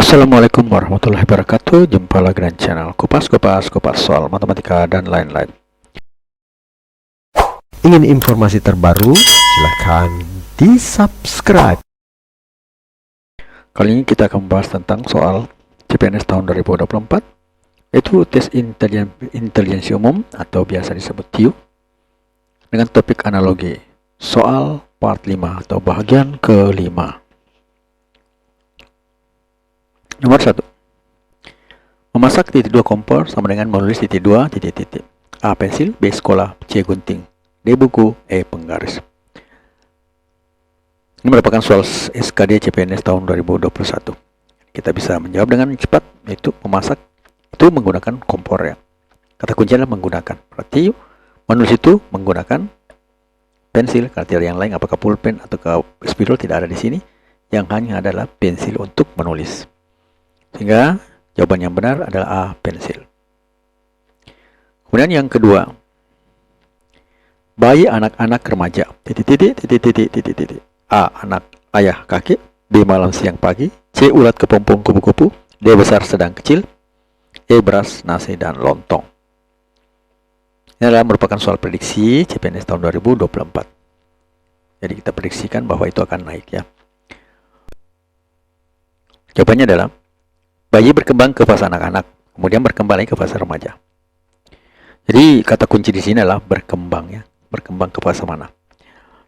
Assalamualaikum warahmatullahi wabarakatuh. Jumpa lagi dengan channel Kupas soal matematika dan lain-lain. Ingin informasi terbaru? Silahkan di subscribe. Kali ini kita akan membahas tentang soal CPNS tahun 2024, yaitu tes intelijensi umum atau biasa disebut TIU, dengan topik analogi. Soal part 5 atau bagian ke-5. Nomor 1. Memasak titik 2 kompor sama dengan menulis titik 2 titik. A. Pensil, B. Sekolah, C. Gunting, D. Buku, E. Penggaris. Ini merupakan soal SKD CPNS tahun 2021. Kita bisa menjawab dengan cepat, yaitu memasak itu menggunakan kompor ya. Kata kuncinya adalah menggunakan. Berarti menulis itu menggunakan pensil. Kata yang lain apakah pulpen atau spidol tidak ada di sini. Yang hanya adalah pensil untuk menulis. Sehingga jawaban yang benar adalah A. Pensil. Kemudian yang kedua, bayi anak-anak remaja titik. A. Anak ayah kakek, B. Malam siang pagi, C. Ulat kepompong kupu-kupu, D. Besar sedang kecil, E. Beras, nasi, dan lontong. Ini adalah merupakan soal prediksi CPNS tahun 2024. Jadi kita prediksikan bahwa itu akan naik ya. Jawabannya adalah bayi berkembang ke fase anak-anak, kemudian berkembang lagi ke fase remaja. Jadi kata kunci di sini adalah berkembang ya, berkembang ke fase mana.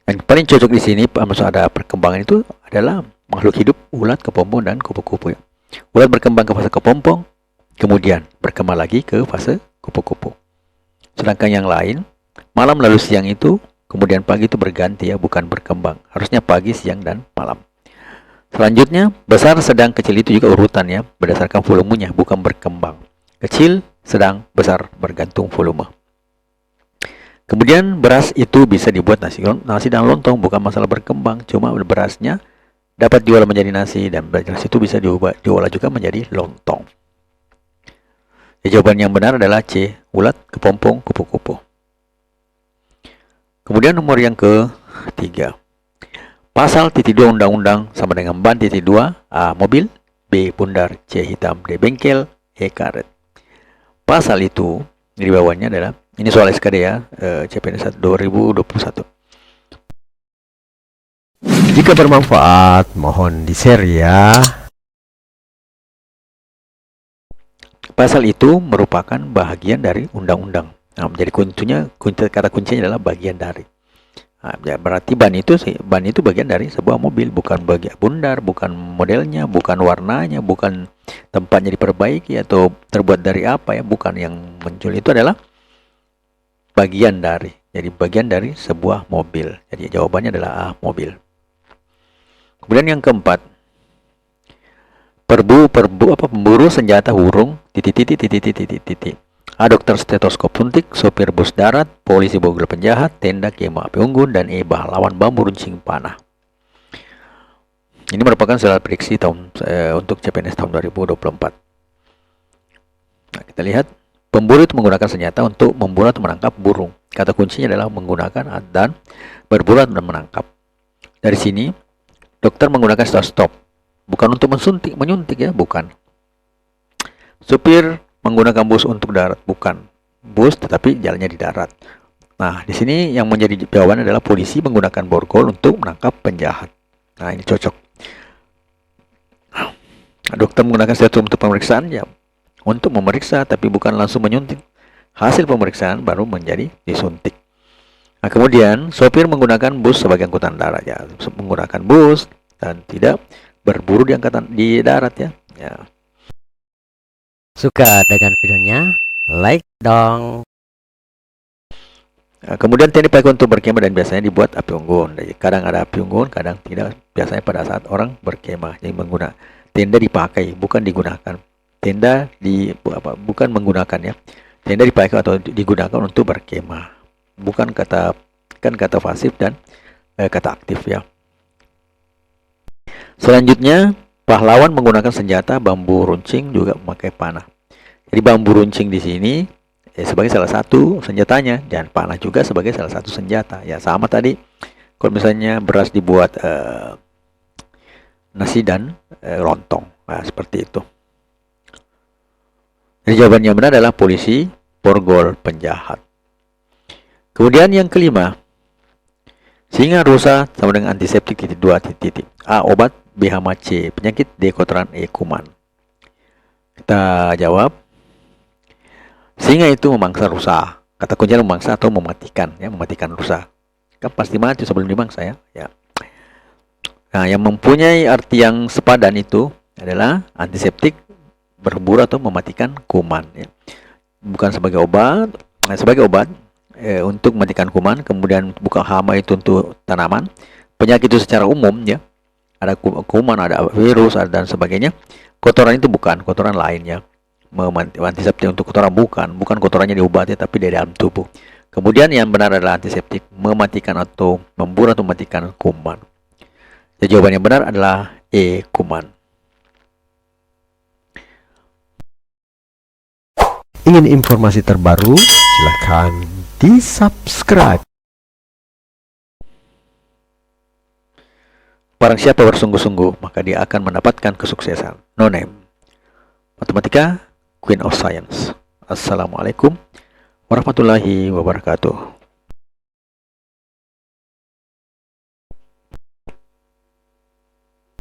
Yang paling cocok di sini maksud ada perkembangan itu adalah makhluk hidup, ulat, kepompong, dan kupu-kupu ya. Ulat berkembang ke fase kepompong, kemudian berkembang lagi ke fase kupu-kupu. Sedangkan yang lain, malam lalu siang itu, kemudian pagi itu berganti ya, bukan berkembang. Harusnya pagi, siang, dan malam. Selanjutnya, besar, sedang, kecil itu juga urutannya berdasarkan volumenya, bukan berkembang. Kecil, sedang, besar, bergantung volume. Kemudian beras itu bisa dibuat nasi dan lontong, bukan masalah berkembang. Cuma berasnya dapat diolah menjadi nasi, dan beras itu bisa diolah juga menjadi lontong. Jawaban yang benar adalah C. Ulat, kepompong, kupu-kupu. Kemudian nomor yang ketiga. Pasal titik 2 undang-undang sama dengan ban titik 2, A. Mobil, B. Bundar, C. Hitam, D. Bengkel, E. Karet. Pasal itu di bawahnya adalah, ini soal SKD ya, CPNS 2021. Jika bermanfaat, mohon di-share ya. Pasal itu merupakan bagian dari undang-undang. Nah, jadi kata kuncinya adalah bagian dari. Nah, ya berarti ban itu bagian dari sebuah mobil, bukan bagian bundar, bukan modelnya, bukan warnanya, bukan tempatnya diperbaiki atau terbuat dari apa ya, bukan. Yang muncul itu adalah bagian dari. Jadi bagian dari sebuah mobil. Jadi jawabannya adalah A. Mobil. Kemudian yang keempat, pemburu senjata hurung titik. A. Dokter stetoskop suntik, sopir bus darat, polisi bogel penjahat, tenda kemah api unggun, dan E. Pahlawan bambu runcing panah. Ini merupakan soal prediksi untuk CPNS tahun 2024. Nah, kita lihat, pemburu itu menggunakan senjata untuk memburu atau menangkap burung. Kata kuncinya adalah menggunakan dan berburu dan menangkap. Dari sini, dokter menggunakan stetoskop, bukan untuk menyuntik ya, bukan. Supir menggunakan bus untuk darat, bukan bus tetapi jalannya di darat. Nah, di sini yang menjadi jawaban adalah polisi menggunakan borgol untuk menangkap penjahat. Nah, ini cocok. Nah, dokter menggunakan stetoskop untuk pemeriksaan ya, untuk memeriksa tapi bukan langsung menyuntik. Hasil pemeriksaan baru menjadi disuntik. Nah, kemudian sopir menggunakan bus sebagai angkutan darat ya, menggunakan bus dan tidak berburu di darat ya. Suka dengan videonya? Like dong. Kemudian tenda dipakai untuk berkemah dan biasanya dibuat api unggun. Jadi kadang ada api unggun, kadang tidak. Biasanya pada saat orang berkemah. Jadi tenda dipakai, bukan digunakan. Bukan menggunakan ya. Tenda dipakai atau digunakan untuk berkemah. Bukan kata pasif dan kata aktif ya. Selanjutnya, pahlawan menggunakan senjata bambu runcing, juga memakai panah. Jadi bambu runcing di sini sebagai salah satu senjatanya, dan panah juga sebagai salah satu senjata. Ya sama tadi, kalau misalnya beras dibuat nasi dan lontong. Nah, seperti itu. Jadi jawabannya benar adalah polisi, borgol, penjahat. Kemudian yang kelima, singa rusa sama dengan antiseptik titik dua titik. A. Obat, B. Hama, C. Penyakit, D. Kotoran, E. Kuman. Kita jawab, singa itu memangsa rusa. Kata kuncinya memangsa atau mematikan, ya, mematikan rusa. Kan pasti mati sebelum dimangsa, ya. Nah, yang mempunyai arti yang sepadan itu adalah antiseptik, berburu atau mematikan kuman, ya. Bukan sebagai obat, sebagai obat untuk mematikan kuman. Kemudian bukan hama itu untuk tanaman. Penyakit itu secara umum, ya. Ada kuman, ada virus, dan sebagainya. Kotoran itu bukan, kotoran lainnya. Antiseptik untuk kotoran bukan kotorannya diobati tapi di dalam tubuh. Kemudian yang benar adalah antiseptik mematikan atau membunuh atau mematikan kuman. Jadi jawaban yang benar adalah E. Kuman. Ingin informasi terbaru? Silahkan di-subscribe. Barang siapa bersungguh-sungguh, maka dia akan mendapatkan kesuksesan. No name. Matematika, Queen of Science. Assalamualaikum warahmatullahi wabarakatuh.